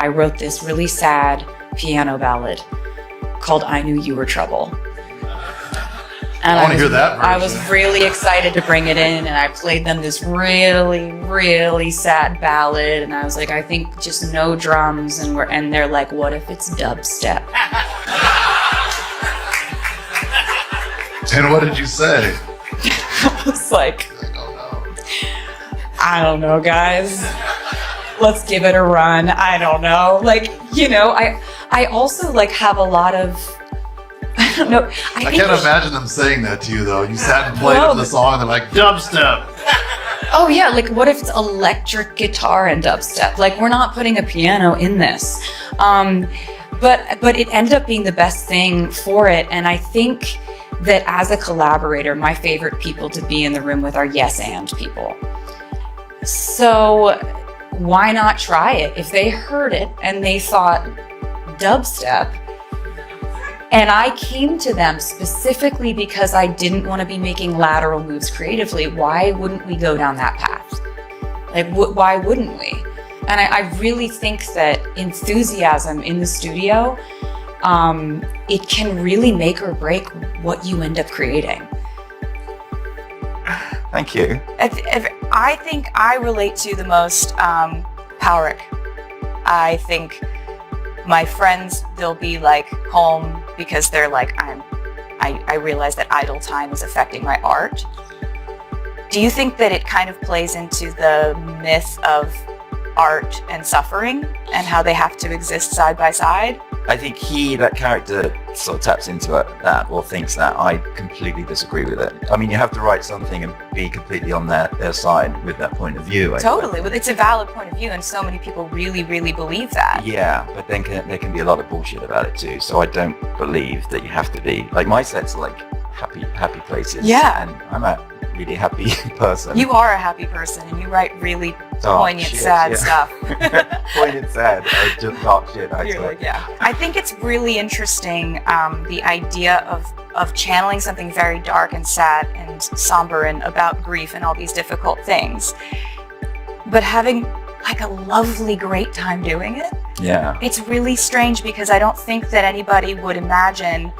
I wrote this really sad piano ballad called I Knew You Were Trouble. And I want to hear that version. I was really excited to bring it in, and I played them this really, really sad ballad, and I was like, I think just no drums, and they're like, what if it's dubstep? And what did you say? I was like, I don't know. I don't know, guys. Let's give it a run. I don't know. Like, you know, I also like have a lot of, I don't know. I can't imagine them saying that to you, though. You sat and played them the song, and they're like, dubstep. Oh, yeah. Like, what if it's electric guitar and dubstep? Like, we're not putting a piano in this. But it ended up being the best thing for it. And I think that as a collaborator, my favorite people to be in the room with are yes and people. So why not try it? If they heard it and they thought dubstep, and I came to them specifically because I didn't want to be making lateral moves creatively, why wouldn't we go down that path? Like, why wouldn't we? And I really think that enthusiasm in the studio, it can really make or break what you end up creating. Thank you. I think I relate to the most Powerrick. I think my friends, they'll be like home because they're like, I realize that idle time is affecting my art. Do you think that it kind of plays into the myth of art and suffering and how they have to exist side by side? I think that character sort of taps into that or thinks that. I completely disagree with it. I mean, you have to write something and be completely on their side with that point of view. Totally, but it's a valid point of view, and so many people really, really believe that. Yeah, but then there can be a lot of bullshit about it too. So I don't believe that you have to be like, my set's like happy places. Yeah, and I'm a really happy person. You are a happy person, and you write really poignant, sad stuff. Poignant, sad. Just dark shit. You're like, yeah. I think it's really interesting, the idea of channeling something very dark and sad and somber and about grief and all these difficult things, but having like a lovely, great time doing it. Yeah. It's really strange because I don't think that anybody would imagine,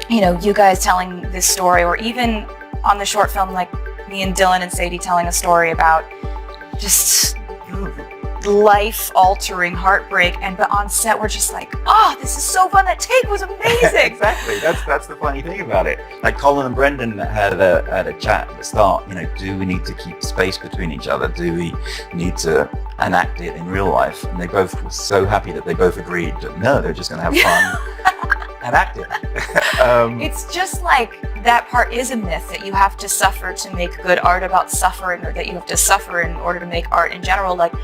you know, you guys telling this story, or even on the short film, like me and Dylan and Sadie telling a story about just life-altering heartbreak, but on set we're just like, oh, this is so fun. That take was amazing. Exactly. That's the funny thing about it. Like Colin and Brendan had a chat at the start. You know, do we need to keep space between each other? Do we need to enact it in real life? And they both were so happy that they both agreed that no, they're just going to have fun and act it. It's just like that part is a myth, that you have to suffer to make good art about suffering, or that you have to suffer in order to make art in general. Like,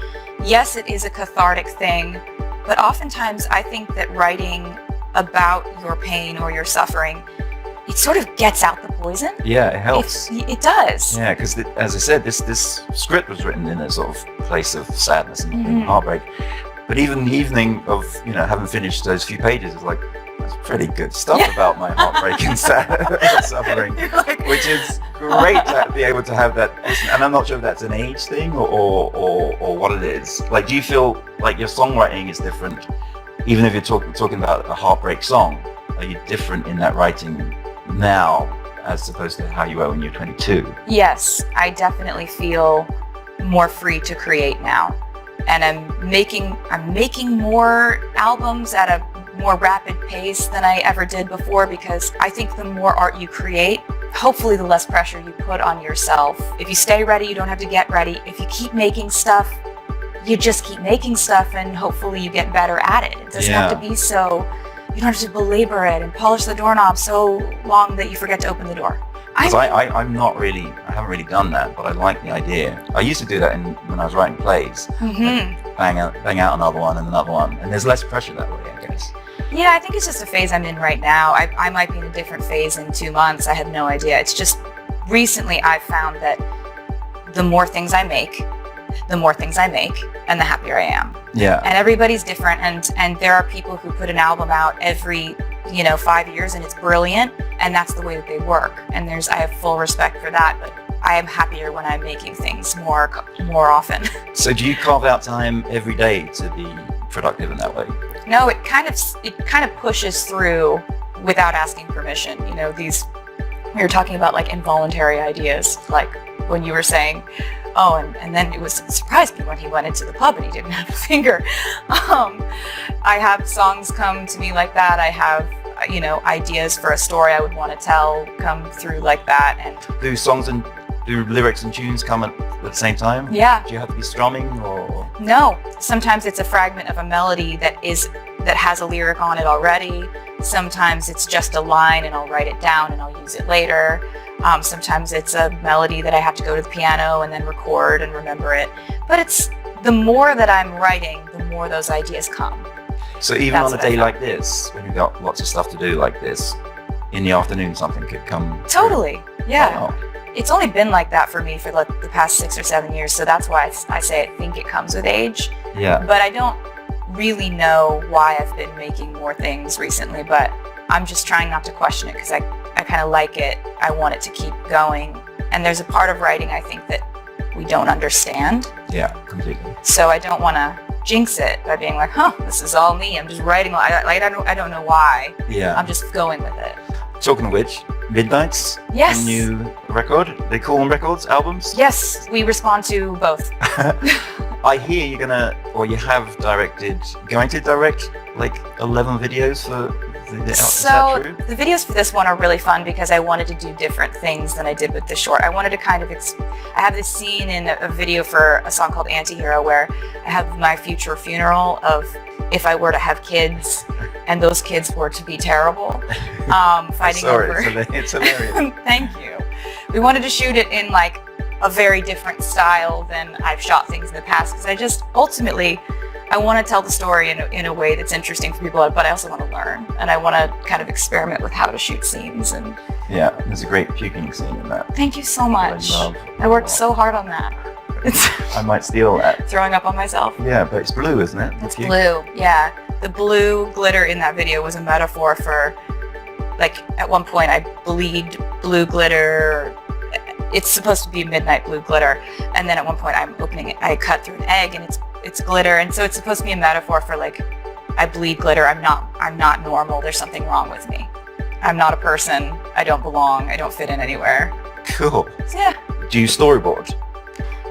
yes, it is a cathartic thing, but oftentimes I think that writing about your pain or your suffering, it sort of gets out the poison. Yeah, it helps. It does. Yeah, because as I said, this script was written in a sort of place of sadness and heartbreak. But even the evening of, you know, having finished those few pages, it's like, that's pretty good stuff about my heartbreak and suffering, like, which is great to be able to have that. And I'm not sure if that's an age thing or what it is. Like, do you feel like your songwriting is different, even if you're talking about a heartbreak song? Are you different in that writing now as opposed to how you were when you were 22? Yes, I definitely feel more free to create now, and I'm making more albums at a more rapid pace than I ever did before, because I think the more art you create, hopefully the less pressure you put on yourself. If you stay ready, you don't have to get ready. If you keep making stuff, you just keep making stuff, and hopefully you get better at it. It doesn't have to be so, you don't have to belabor it and polish the doorknob so long that you forget to open the door. I haven't really done that, but I like the idea. I used to do that when I was writing plays. Like bang out another one and another one, and there's less pressure that way, I guess. Yeah, I think it's just a phase I'm in right now. I might be in a different phase in 2 months. I have no idea. It's just recently I've found that the more things I make, and the happier I am. Yeah. And everybody's different, and there are people who put an album out every 5 years, and it's brilliant, and that's the way that they work. And I have full respect for that, but I am happier when I'm making things more often. So do you carve out time every day to be productive in that way. No, it kind of pushes through without asking permission. You know, we were talking about like involuntary ideas, like when you were saying, oh, and then it surprised me when he went into the pub and he didn't have a finger. I have songs come to me like that. I have, you know, ideas for a story I would want to tell come through like that. And do lyrics and tunes come at the same time? Yeah. Do you have to be strumming or? No, sometimes it's a fragment of a melody that has a lyric on it already. Sometimes it's just a line and I'll write it down and I'll use it later. Sometimes it's a melody that I have to go to the piano and then record and remember it. But it's the more that I'm writing, the more those ideas come. So even That's on a what I day found. like this, when you've got lots of stuff to do like this, in the afternoon something could come. Totally, yeah. Wow. It's only been like that for me for like the past 6 or 7 years, so that's why I say I think it comes with age. Yeah. But I don't really know why I've been making more things recently, but I'm just trying not to question it because I kind of like it. I want it to keep going. And there's a part of writing I think that we don't understand. Yeah, completely. So I don't want to jinx it by being like, this is all me. I'm just writing. I don't know why. Yeah. I'm just going with it. Talking of which, Midnight's Yes. a new record. They call them records, albums? Yes, we respond to both. I hear you have going to direct like 11 videos for is So that true? the videos for this one are really fun because I wanted to do different things than I did with the short. I wanted to kind of, I have this scene in a video for a song called Antihero where I have my future funeral of if I were to have kids and those kids were to be terrible, fighting Sorry, over. it's hilarious. Thank you. We wanted to shoot it in like a very different style than I've shot things in the past because I just ultimately I want to tell the story in a way that's interesting for people, but I also want to learn and I want to kind of experiment with how to shoot scenes. And Yeah, there's a great puking scene in that. thank you so much. love. I worked so hard on that. It's I might steal that. throwing up on myself. Yeah, but it's blue, isn't it? It's blue, yeah. The blue glitter in that video was a metaphor for, like, at one point I bleed blue glitter. It's supposed to be midnight blue glitter, and then at one point I'm opening it. I cut through an egg, and it's glitter, and so it's supposed to be a metaphor for like, I bleed glitter. I'm not normal. There's something wrong with me. I'm not a person. I don't belong. I don't fit in anywhere. Cool. So, yeah, Do you storyboard?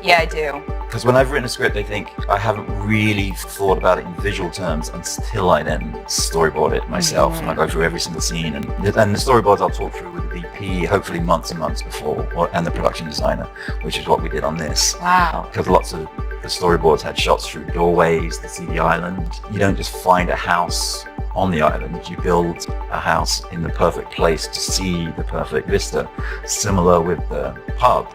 yeah, I do. Because when I've written a script, I think I haven't really thought about it in visual terms until I then storyboard it myself, and I go through every single scene. And the storyboards I'll talk through with the DP, hopefully months and months before, and the production designer, which is what we did on this. Wow. Because lots of the storyboards had shots through doorways to see the island. You don't just find a house on the island, you build a house in the perfect place to see the perfect vista. Similar with the pub.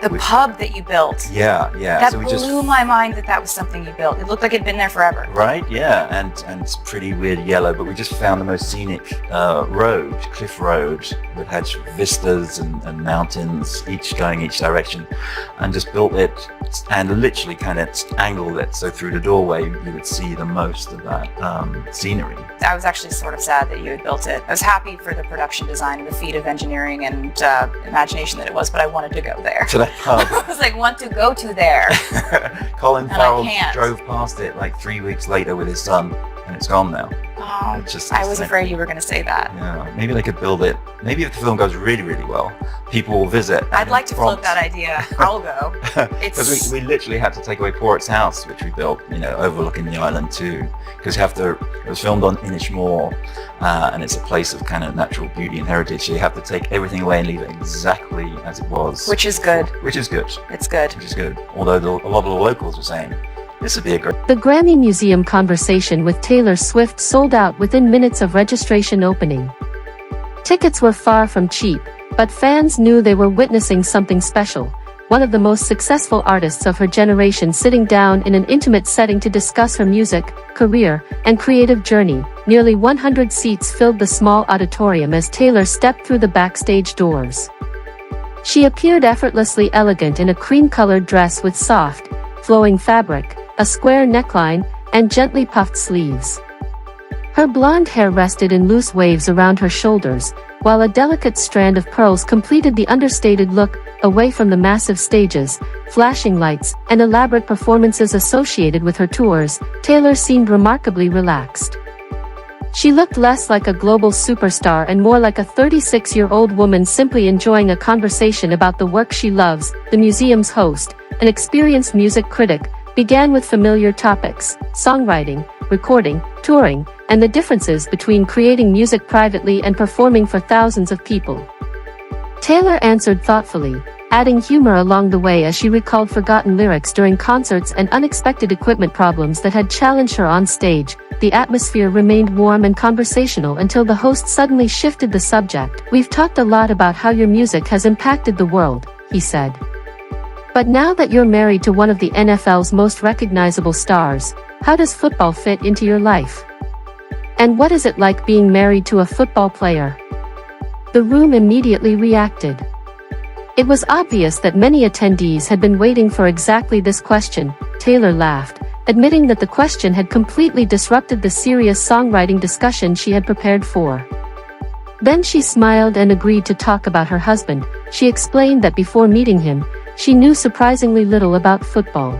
The pub that you built. Yeah. That So we blew my mind that was something you built. It looked like it'd been there forever. Right, yeah, and it's pretty weird yellow, but we just found the most scenic cliff road that had vistas and mountains, each going each direction, and just built it and literally kind of angled it so through the doorway you would see the most of that scenery. I was actually sort of sad that you had built it. I was happy for the production design and the feat of engineering and imagination that it was, but I wanted to go there. To that pub. I was like, want to go to there. Colin And I Farrell can't. drove past it like 3 weeks later with his son, and it's gone now. Oh, It's just- I was afraid you were going to say that. Yeah, maybe they could build it. Maybe if the film goes really, really well, people will visit. I'd like to float that idea. I'll go. Because we literally had to take away Port's house, which we built, overlooking the island too. Because it was filmed on Inishmore, and it's a place of kind of natural beauty and heritage. So you have to take everything away and leave it exactly as it was. Which is good. Which is good. It's good. Which is good. Although a lot of the locals were saying, this would be a great. The Grammy Museum conversation with Taylor Swift sold out within minutes of registration opening. Tickets were far from cheap, but fans knew they were witnessing something special. One of the most successful artists of her generation sitting down in an intimate setting to discuss her music, career, and creative journey. Nearly 100 seats filled the small auditorium as Taylor stepped through the backstage doors. She appeared effortlessly elegant in a cream-colored dress with soft, flowing fabric, a square neckline, and gently puffed sleeves. Her blonde hair rested in loose waves around her shoulders, while a delicate strand of pearls completed the understated look. Away from the massive stages, flashing lights, and elaborate performances associated with her tours, Taylor seemed remarkably relaxed. She looked less like a global superstar and more like a 36-year-old woman simply enjoying a conversation about the work she loves. The museum's host, an experienced music critic, began with familiar topics: songwriting, recording, touring, and the differences between creating music privately and performing for thousands of people. Taylor answered thoughtfully, adding humor along the way as she recalled forgotten lyrics during concerts and unexpected equipment problems that had challenged her on stage. The atmosphere remained warm and conversational until the host suddenly shifted the subject. "We've talked a lot about how your music has impacted the world," he said. "But now that you're married to one of the NFL's most recognizable stars, how does football fit into your life? And what is it like being married to a football player?" The room immediately reacted. It was obvious that many attendees had been waiting for exactly this question. Taylor laughed, admitting that the question had completely disrupted the serious songwriting discussion she had prepared for. Then she smiled and agreed to talk about her husband. She explained that before meeting him, she knew surprisingly little about football.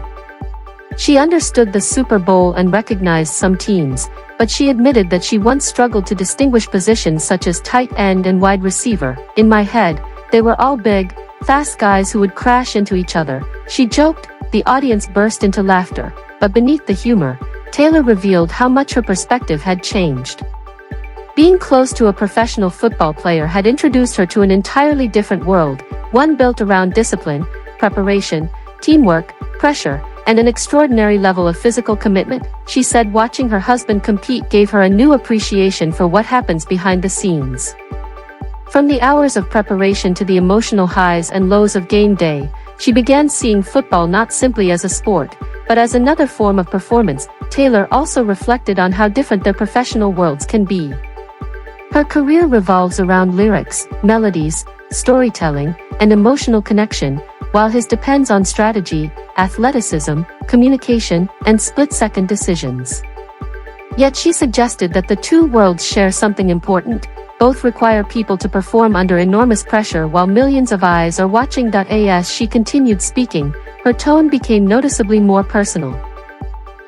She understood the Super Bowl and recognized some teams, but she admitted that she once struggled to distinguish positions such as tight end and wide receiver. "In my head, they were all big, fast guys who would crash into each other," she joked. The audience burst into laughter, but beneath the humor, Taylor revealed how much her perspective had changed. Being close to a professional football player had introduced her to an entirely different world, one built around discipline, preparation, teamwork, pressure, and an extraordinary level of physical commitment. She said watching her husband compete gave her a new appreciation for what happens behind the scenes. From the hours of preparation to the emotional highs and lows of game day, she began seeing football not simply as a sport, but as another form of performance. Taylor also reflected on how different their professional worlds can be. Her career revolves around lyrics, melodies, storytelling, and emotional connection, while his depends on strategy, athleticism, communication, and split-second decisions. Yet she suggested that the two worlds share something important. Both require people to perform under enormous pressure while millions of eyes are watching. As she continued speaking, her tone became noticeably more personal.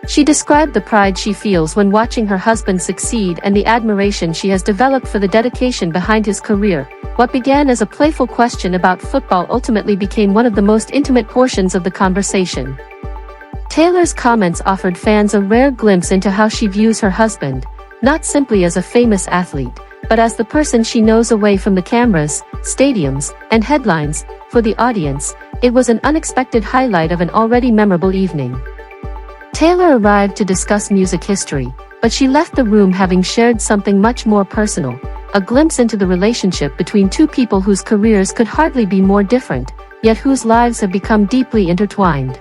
She described the pride she feels when watching her husband succeed and the admiration she has developed for the dedication behind his career. What began as a playful question about football ultimately became one of the most intimate portions of the conversation. Taylor's comments offered fans a rare glimpse into how she views her husband, not simply as a famous athlete, but as the person she knows away from the cameras, stadiums, and headlines. For the audience, it was an unexpected highlight of an already memorable evening. Taylor arrived to discuss music history, but she left the room having shared something much more personal, a glimpse into the relationship between two people whose careers could hardly be more different, yet whose lives have become deeply intertwined.